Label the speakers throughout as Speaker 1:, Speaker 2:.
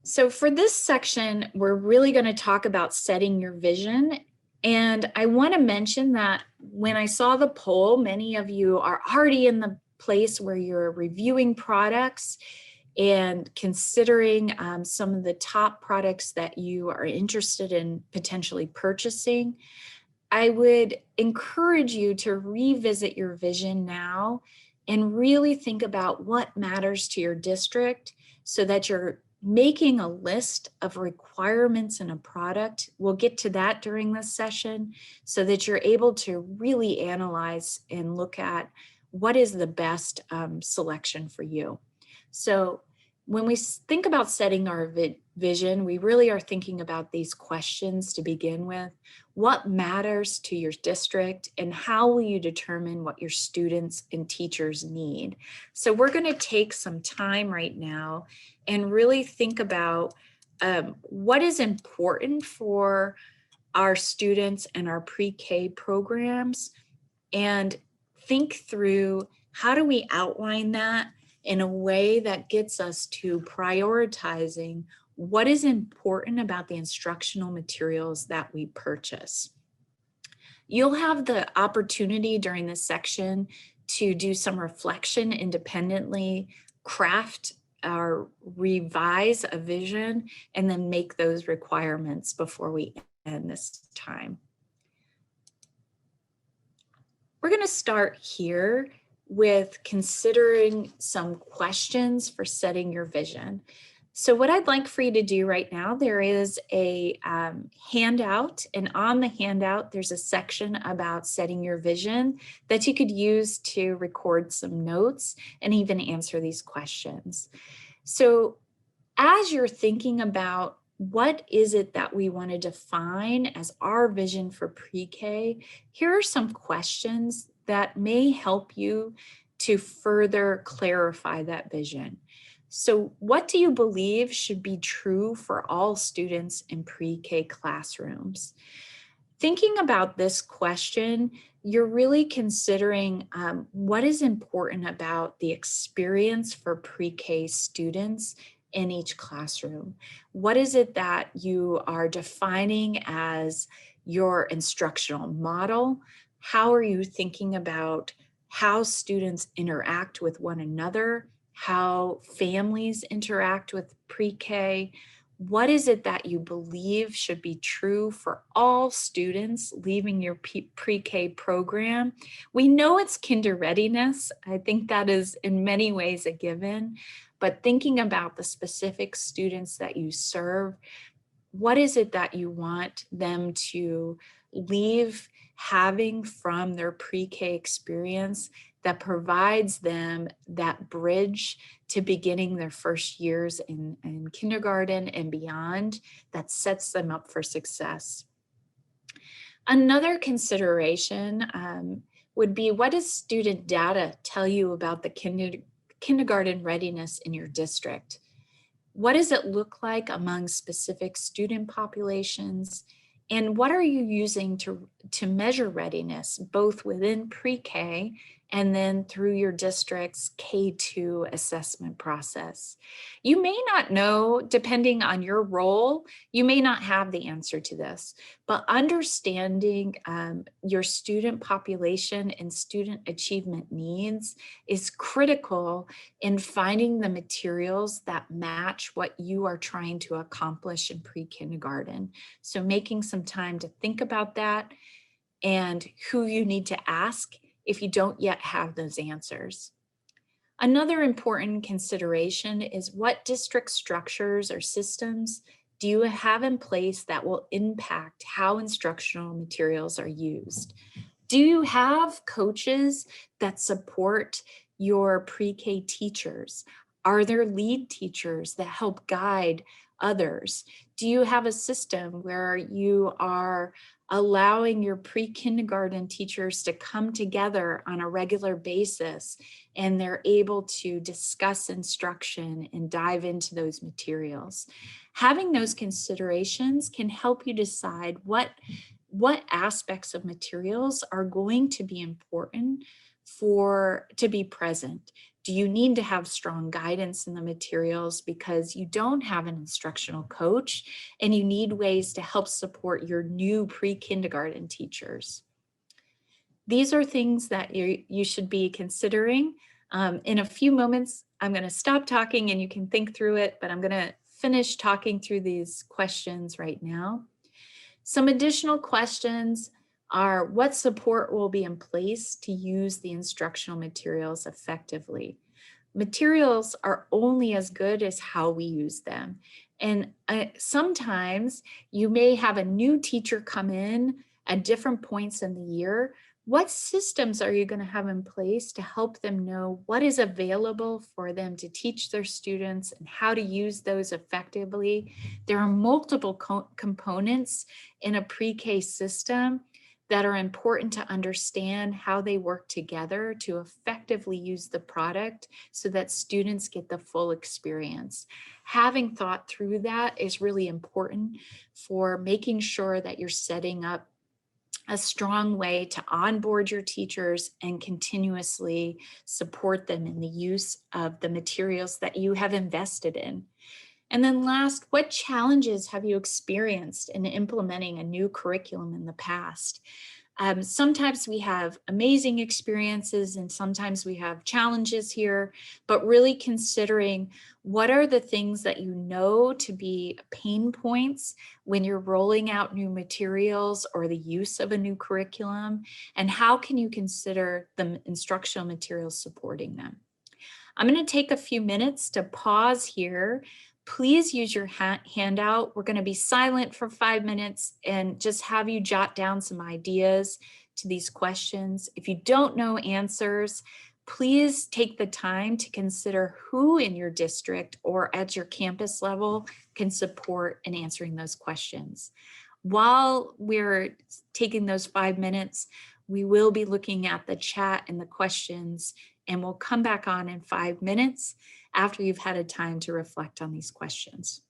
Speaker 1: So for this section, we're really going to talk about setting your vision. And I want to mention that when I saw the poll, many of you are already in the place where you're reviewing products and considering some of the top products that you are interested in potentially purchasing. I would encourage you to revisit your vision now and really think about what matters to your district so that you're making a list of requirements in a product. We'll get to that during this session so that you're able to really analyze and look at what is the best selection for you. So when we think about setting our vision, we really are thinking about these questions to begin with. What matters to your district, and how will you determine what your students and teachers need? So we're going to take some time right now and really think about what is important for our students and our pre-K programs, and think through how do we outline that in a way that gets us to prioritizing what is important about the instructional materials that we purchase. You'll have the opportunity during this section to do some reflection independently, craft or revise a vision, and then make those requirements before we end this time. We're going to start here with considering some questions for setting your vision. So what I'd like for you to do right now, there is a handout, and on the handout, there's a section about setting your vision that you could use to record some notes and even answer these questions. So as you're thinking about what is it that we want to define as our vision for pre-K, here are some questions that may help you to further clarify that vision. So what do you believe should be true for all students in pre-K classrooms? Thinking about this question, you're really considering what is important about the experience for pre-K students in each classroom. What is it that you are defining as your instructional model? How are you thinking about how students interact with one another, how families interact with pre-K? What is it that you believe should be true for all students leaving your pre-K program? We know it's kinder readiness. I think that is in many ways a given, but thinking about the specific students that you serve, what is it that you want them to leave having from their pre-K experience that provides them that bridge to beginning their first years in kindergarten and beyond, that sets them up for success? Another consideration would be, what does student data tell you about the kindergarten readiness in your district? What does it look like among specific student populations? And what are you using to measure readiness, both within pre-K and then through your district's K-2 assessment process? You may not know, depending on your role, you may not have the answer to this, but understanding your student population and student achievement needs is critical in finding the materials that match what you are trying to accomplish in pre-kindergarten. So making some time to think about that and who you need to ask if you don't yet have those answers. Another important consideration is, what district structures or systems do you have in place that will impact how instructional materials are used? Do you have coaches that support your pre-K teachers? Are there lead teachers that help guide others? Do you have a system where you are allowing your pre-kindergarten teachers to come together on a regular basis and they're able to discuss instruction and dive into those materials? Having those considerations can help you decide what aspects of materials are going to be important to be present. Do you need to have strong guidance in the materials because you don't have an instructional coach and you need ways to help support your new pre-kindergarten teachers? These are things that you should be considering. In a few moments, I'm going to stop talking and you can think through it, but I'm going to finish talking through these questions right now. Some additional questions are: what support will be in place to use the instructional materials effectively? Materials are only as good as how we use them. And sometimes you may have a new teacher come in at different points in the year. What systems are you going to have in place to help them know what is available for them to teach their students and how to use those effectively? There are multiple components in a pre-K system that are important to understand how they work together to effectively use the product so that students get the full experience. Having thought through that is really important for making sure that you're setting up a strong way to onboard your teachers and continuously support them in the use of the materials that you have invested in. And then last, what challenges have you experienced in implementing a new curriculum in the past? Sometimes we have amazing experiences and sometimes we have challenges here, but really considering what are the things that you know to be pain points when you're rolling out new materials or the use of a new curriculum, and how can you consider the instructional materials supporting them? I'm going to take a few minutes to pause here. Please use your handout. We're going to be silent for 5 minutes and just have you jot down some ideas to these questions. If you don't know answers, please take the time to consider who in your district or at your campus level can support in answering those questions. While we're taking those 5 minutes, we will be looking at the chat and the questions, and we'll come back on in 5 minutes after you've had a time to reflect on these questions.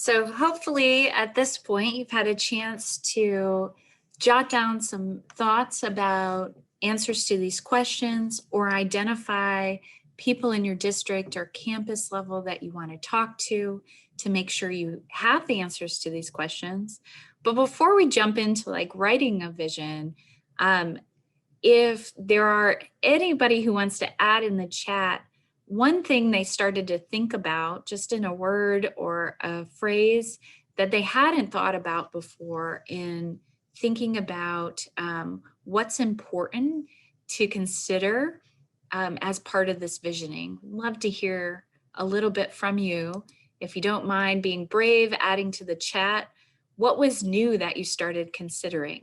Speaker 1: So hopefully at this point, you've had a chance to jot down some thoughts about answers to these questions or identify people in your district or campus level that you want to talk to make sure you have the answers to these questions. But before we jump into like writing a vision, if there are anybody who wants to add in the chat one thing they started to think about just in a word or a phrase that they hadn't thought about before in thinking about what's important to consider as part of this visioning. Love to hear a little bit from you. If you don't mind being brave, adding to the chat, what was new that you started considering?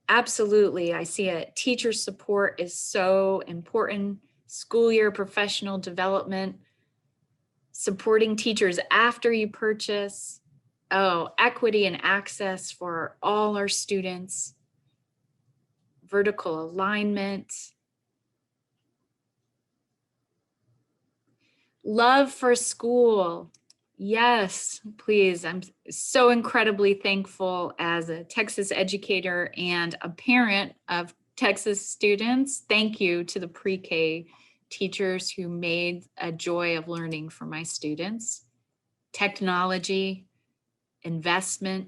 Speaker 1: Absolutely, I see it. Teacher support is so important. School year professional development, supporting teachers after you purchase. Oh, equity and access for all our students. Vertical alignment. Love for school. Yes, please. I'm so incredibly thankful as a Texas educator and a parent of Texas students. Thank you to the pre-K teachers who made a joy of learning for my students. Technology, investment.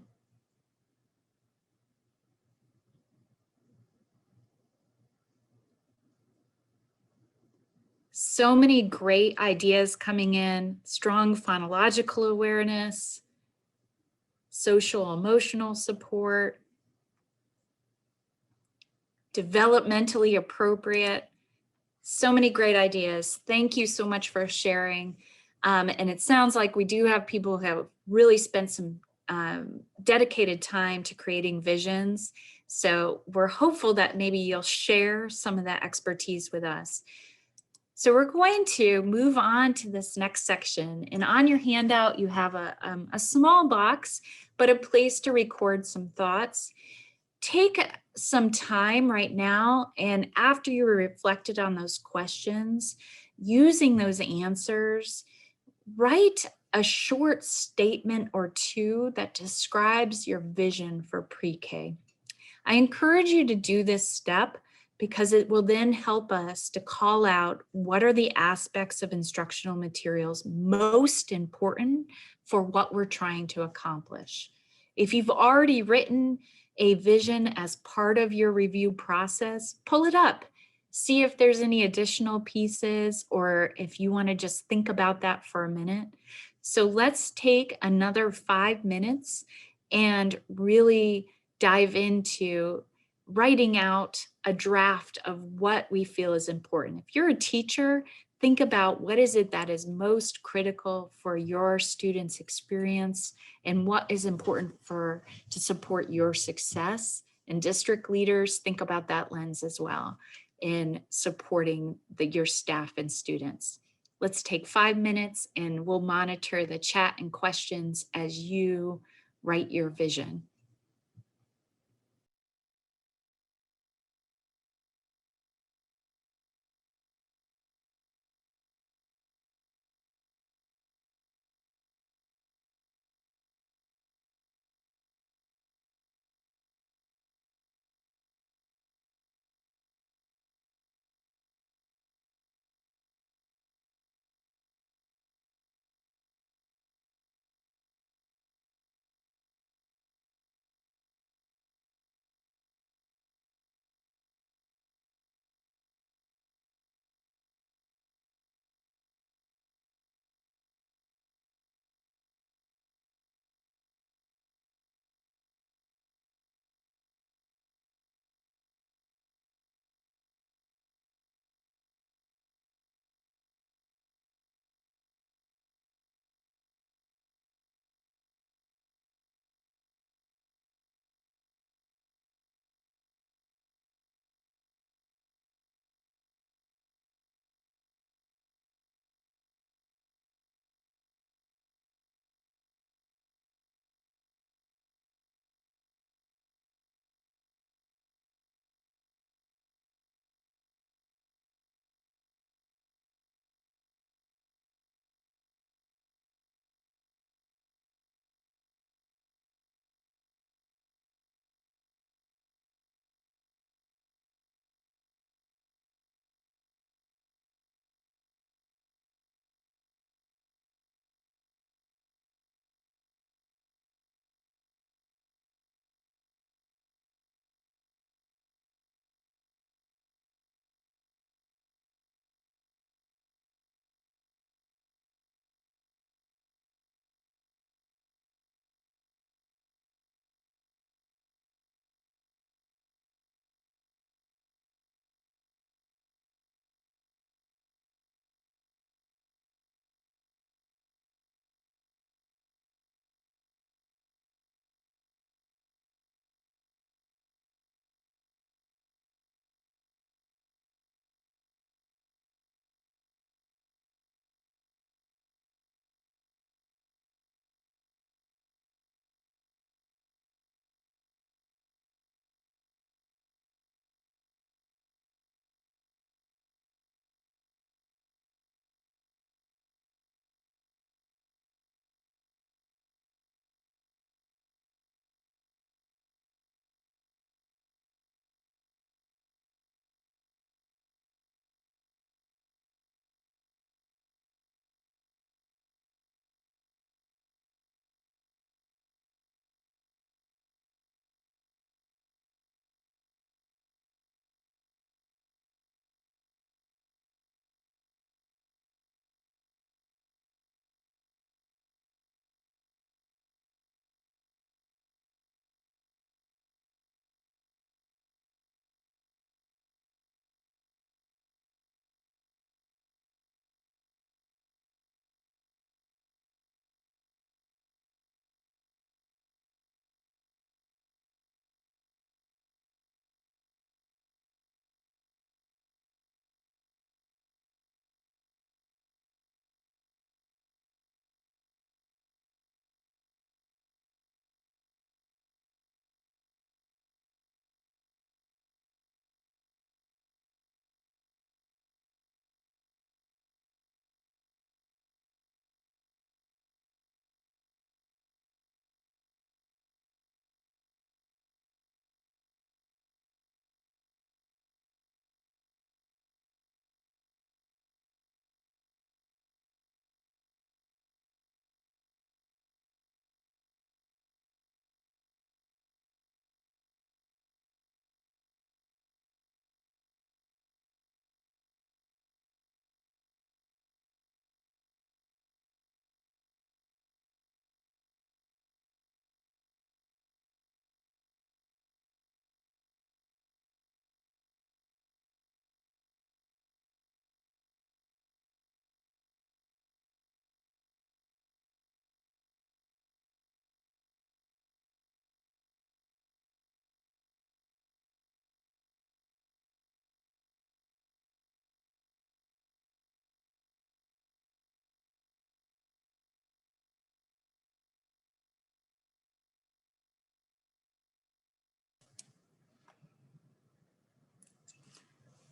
Speaker 1: So many great ideas coming in, strong phonological awareness, social emotional support, developmentally appropriate. So many great ideas. Thank you so much for sharing. And it sounds like we do have people who have really spent some dedicated time to creating visions. So we're hopeful that maybe you'll share some of that expertise with us. So we're going to move on to this next section. And on your handout, you have a small box, but a place to record some thoughts. Take some time right now, and after you reflected on those questions, using those answers, write a short statement or two that describes your vision for pre-K. I encourage you to do this step because it will then help us to call out what are the aspects of instructional materials most important for what we're trying to accomplish. If you've already written a vision as part of your review process, pull it up. See if there's any additional pieces or if you want to just think about that for a minute. So let's take another 5 minutes and really dive into writing out a draft of what we feel is important. If you're a teacher, think about what is it that is most critical for your students' experience and what is important to support your success. And district leaders, think about that lens as well in supporting your staff and students. Let's take 5 minutes and we'll monitor the chat and questions as you write your vision.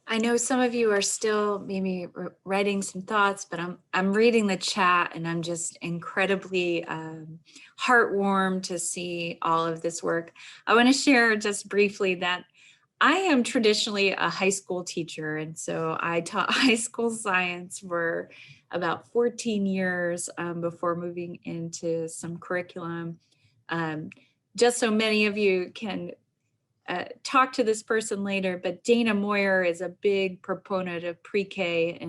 Speaker 1: I know some of you are still maybe writing some thoughts, but I'm reading the chat and I'm just incredibly heartwarmed to see all of this work. I want to share just briefly that I am traditionally a high school teacher, and so I taught high school science for about 14 years before moving into some curriculum. Just so many of you can talk to this person later, but Dana Moyer is a big proponent of pre-K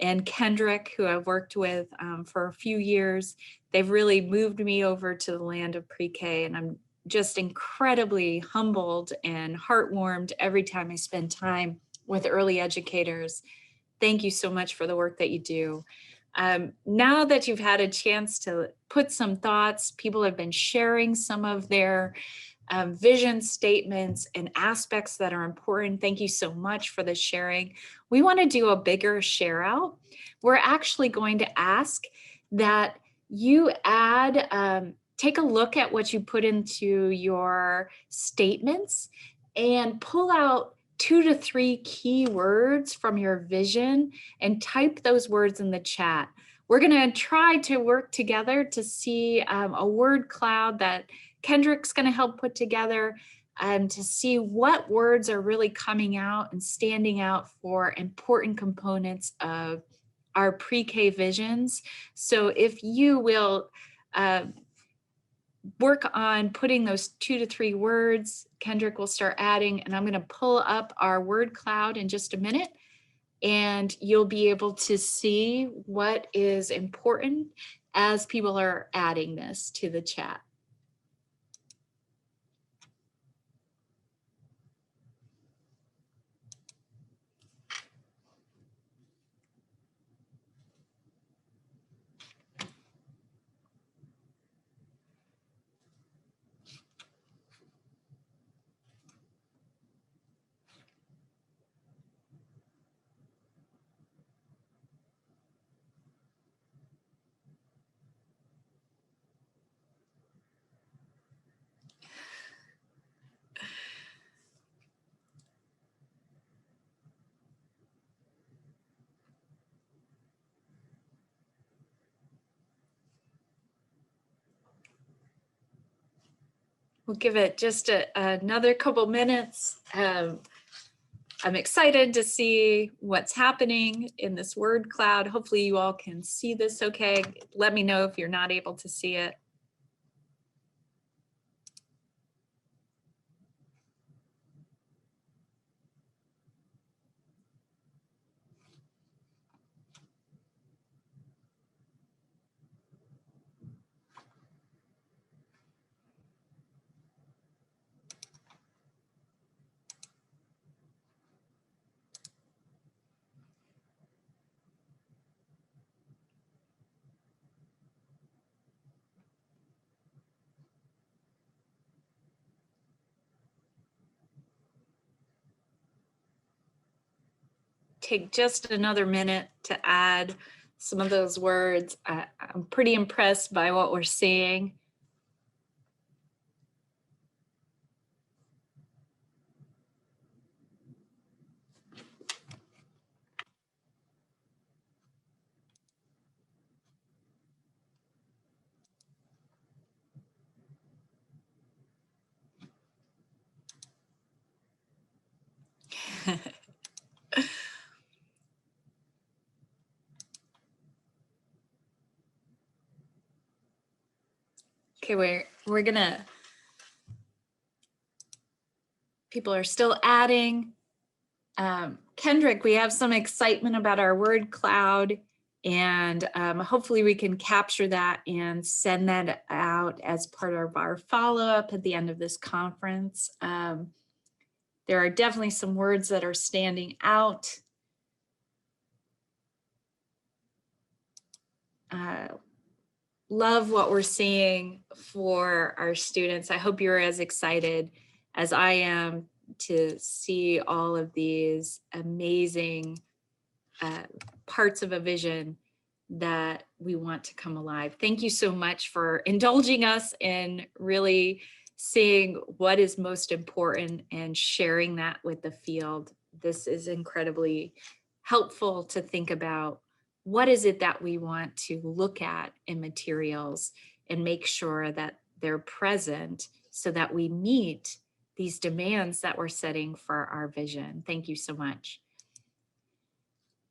Speaker 1: and Kendrick, who I've worked with for a few years. They've really moved me over to the land of pre-K, and I'm just incredibly humbled and heartwarmed every time I spend time with early educators. Thank you so much for the work that you do. Now that you've had a chance to put some thoughts, people have been sharing some of their vision statements and aspects that are important. Thank you so much for the sharing. We want to do a bigger share out. We're actually going to ask that you add, take a look at what you put into your statements and pull out 2 to 3 key words from your vision and type those words in the chat. We're going to try to work together to see a word cloud that Kendrick's going to help put together to see what words are really coming out and standing out for important components of our pre-K visions. So if you will work on putting those 2 to 3 words, Kendrick will start adding, and I'm going to pull up our word cloud in just a minute, and you'll be able to see what is important as people are adding this to the chat. We'll give it just another couple minutes. I'm excited to see what's happening in this word cloud. Hopefully you all can see this okay. Let me know if you're not able to see it. Take just another minute to add some of those words. I'm pretty impressed by what we're seeing. Okay, we're gonna, people are still adding. Kendrick, we have some excitement about our word cloud, and hopefully we can capture that and send that out as part of our follow-up at the end of this conference. There are definitely some words that are standing out. Love what we're seeing for our students. I hope you're as excited as I am to see all of these amazing parts of a vision that we want to come alive. Thank you so much for indulging us in really seeing what is most important and sharing that with the field. this is incredibly helpful to think about what is it that we want to look at in materials and make sure that they're present so that we meet these demands that we're setting for our vision. Thank you so much.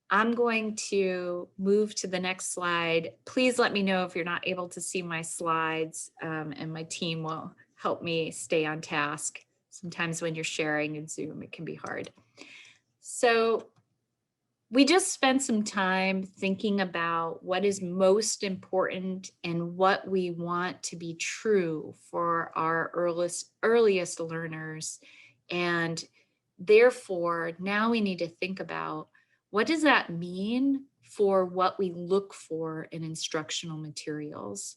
Speaker 1: I'm going to move to the next slide. Please let me know if you're not able to see my slides, and my team will help me stay on task. Sometimes when you're sharing in Zoom, it can be hard. So we just spent some time thinking about what is most important and what we want to be true for our earliest learners. And therefore, now we need to think about, what does that mean for what we look for in instructional materials?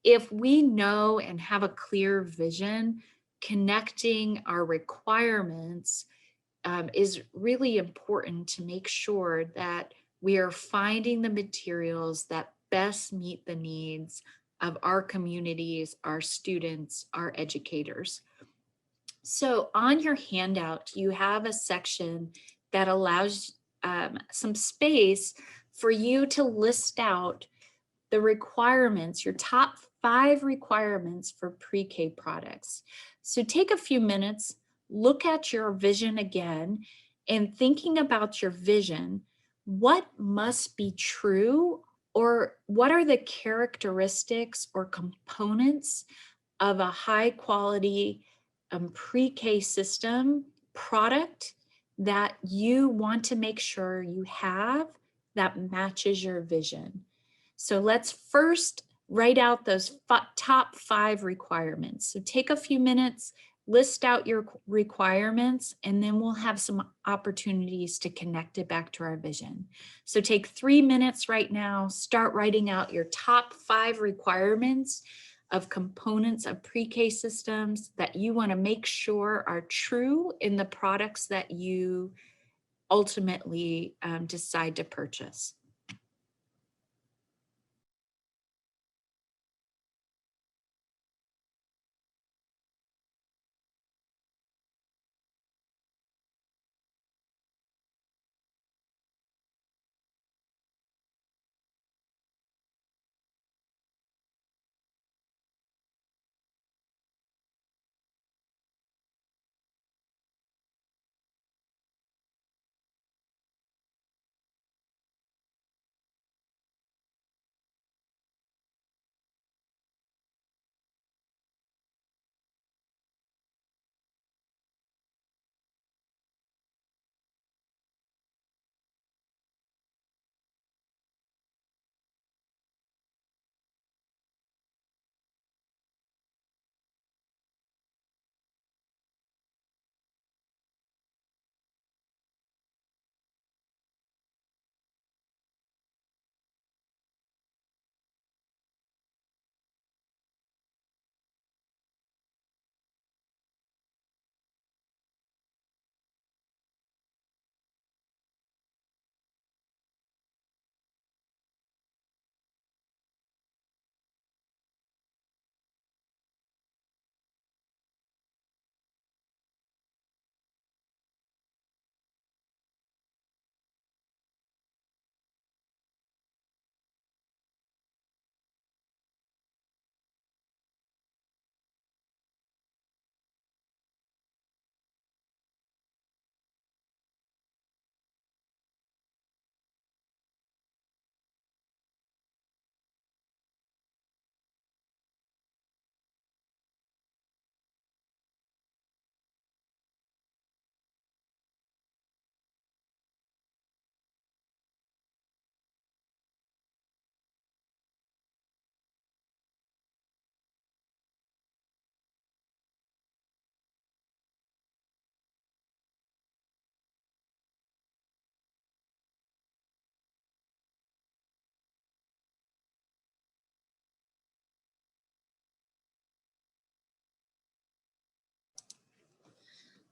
Speaker 1: If we know and have a clear vision, connecting our requirements is really important to make sure that we are finding the materials that best meet the needs of our communities, our students, our educators. So on your handout, you have a section that allows some space for you to list out the requirements, your top 5 requirements for pre-K products. So take a few minutes, look at your vision again, and thinking about your vision, what must be true, or what are the characteristics or components of a high quality pre-K system product that you want to make sure you have that matches your vision. So let's first write out those top 5 requirements. So take a few minutes, list out your requirements, and then we'll have some opportunities to connect it back to our vision. So take 3 minutes right now, start writing out your top 5 requirements of components of pre-K systems that you want to make sure are true in the products that you ultimately decide to purchase.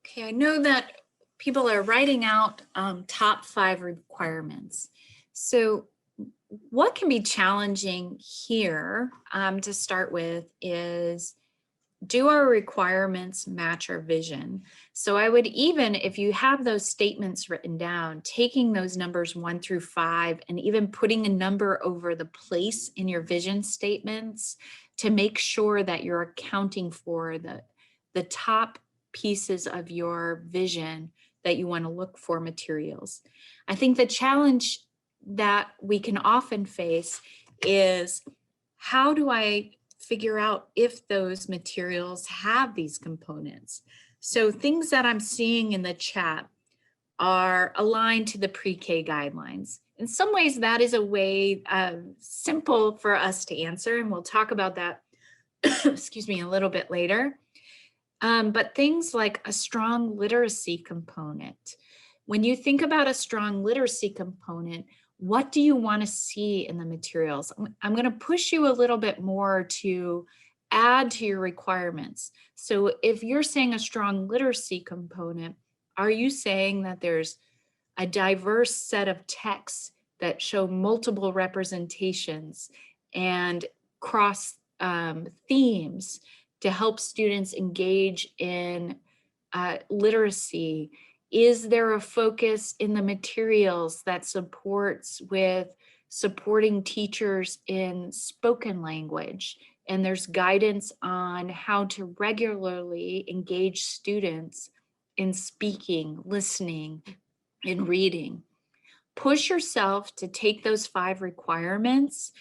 Speaker 1: Okay, I know that people are writing out top 5 requirements. So what can be challenging here to start with is do our requirements match our vision? So I would, even if you have those statements written down, taking those numbers 1 through 5 and even putting a number over the place in your vision statements to make sure that you're accounting for the top pieces of your vision that you want to look for materials. I think the challenge that we can often face is, how do I figure out if those materials have these components? So things that I'm seeing in the chat are aligned to the pre-K guidelines. In some ways, that is a way simple for us to answer, and we'll talk about that, excuse me, a little bit later. But things like a strong literacy component. When you think about a strong literacy component, what do you want to see in the materials? I'm going to push you a little bit more to add to your requirements. So if you're saying a strong literacy component, are you saying that there's a diverse set of texts that show multiple representations and cross themes to help students engage in literacy? Is there a focus in the materials that supports with supporting teachers in spoken language? And there's guidance on how to regularly engage students in speaking, listening, and reading. Push yourself to take those 5 requirements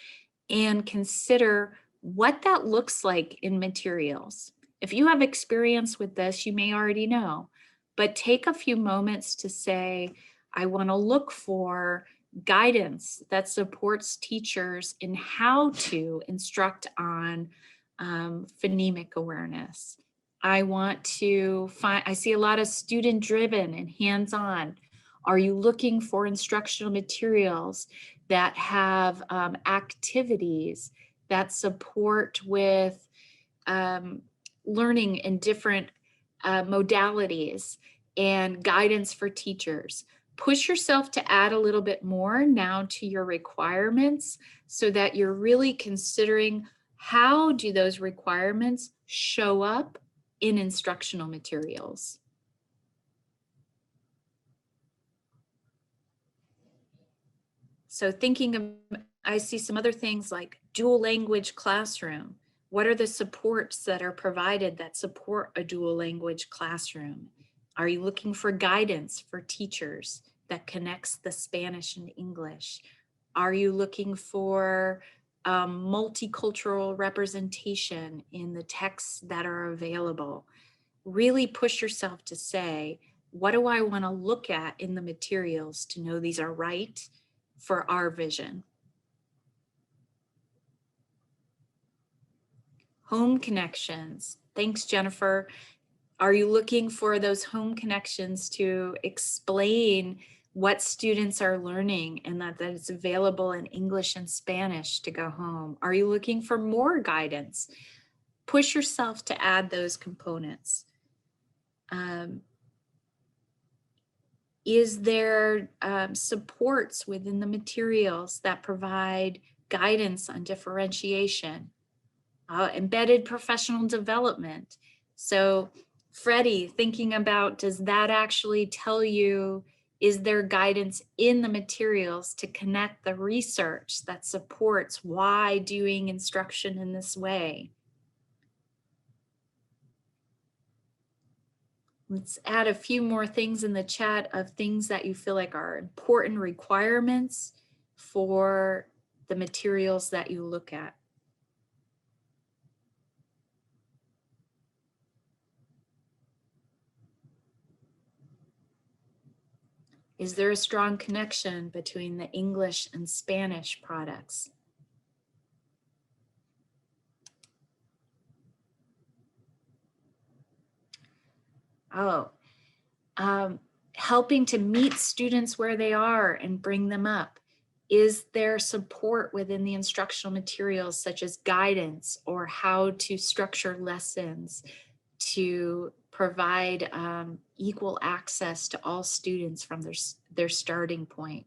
Speaker 1: and consider what that looks like in materials. If you have experience with this, you may already know, but take a few moments to say, I want to look for guidance that supports teachers in how to instruct on phonemic awareness. I want to find, I see a lot of student driven and hands-on. Are you looking for instructional materials that have activities that support with learning in different modalities and guidance for teachers? Push yourself to add a little bit more now to your requirements so that you're really considering, how do those requirements show up in instructional materials? So thinking of, I see some other things like dual language classroom. What are the supports that are provided that support a dual language classroom? Are you looking for guidance for teachers that connects the Spanish and English? Are you looking for multicultural representation in the texts that are available? Really push yourself to say, what do I want to look at in the materials to know these are right for our vision? Home connections. Thanks, Jennifer. Are you looking for those home connections to explain what students are learning and that it's available in English and Spanish to go home? Are you looking for more guidance? Push yourself to add those components. Is there supports within the materials that provide guidance on differentiation? Embedded professional development. So Freddie, thinking about, does that actually tell you, is there guidance in the materials to connect the research that supports why doing instruction in this way? Let's add a few more things in the chat of things that you feel like are important requirements for the materials that you look at. Is there a strong connection between the English and Spanish products? Helping to meet students where they are and bring them up. Is there support within the instructional materials, such as guidance or how to structure lessons to provide equal access to all students from their starting point?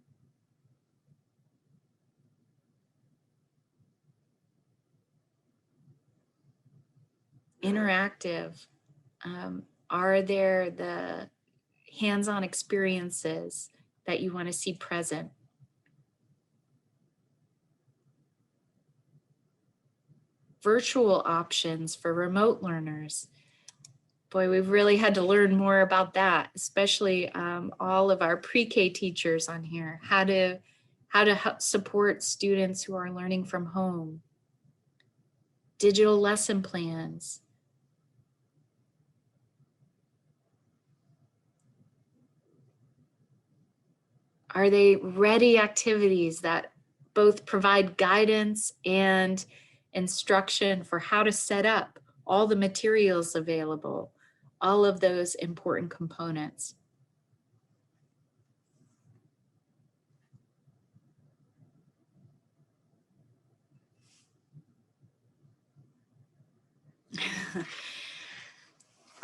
Speaker 1: interactive? Are there the hands-on experiences that you want to see present? Virtual options for remote learners. Boy, we've really had to learn more about that, especially all of our pre-K teachers on here, how to help support students who are learning from home. Digital lesson plans. Are they ready activities that both provide guidance and instruction for how to set up all the materials available, all of those important components?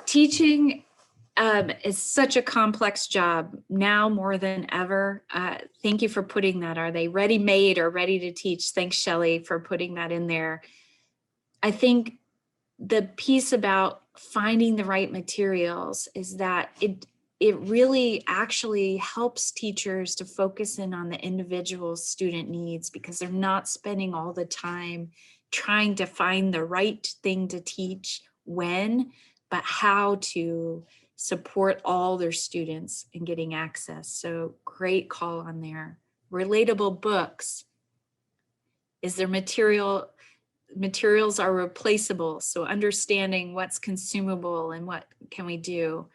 Speaker 1: Teaching is such a complex job now more than ever. Thank you for putting that. Are they ready-made or ready to teach? Thanks, Shelley, for putting that in there. I think the piece about finding the right materials is that it really actually helps teachers to focus in on the individual student needs, because they're not spending all the time trying to find the right thing to teach when, but how to support all their students in getting access. So great call on there. Relatable books. Is there materials are replaceable? So understanding what's consumable and what can we do.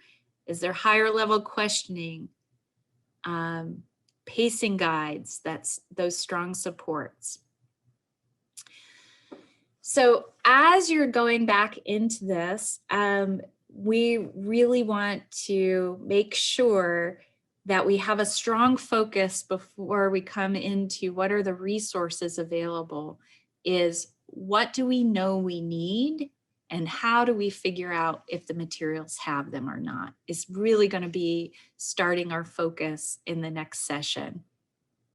Speaker 1: Is there higher level questioning? Pacing guides, that's those strong supports. So as you're going back into this, we really want to make sure that we have a strong focus before we come into what are the resources available, is what do we know we need and how do we figure out if the materials have them or not, is really going to be starting our focus in the next session.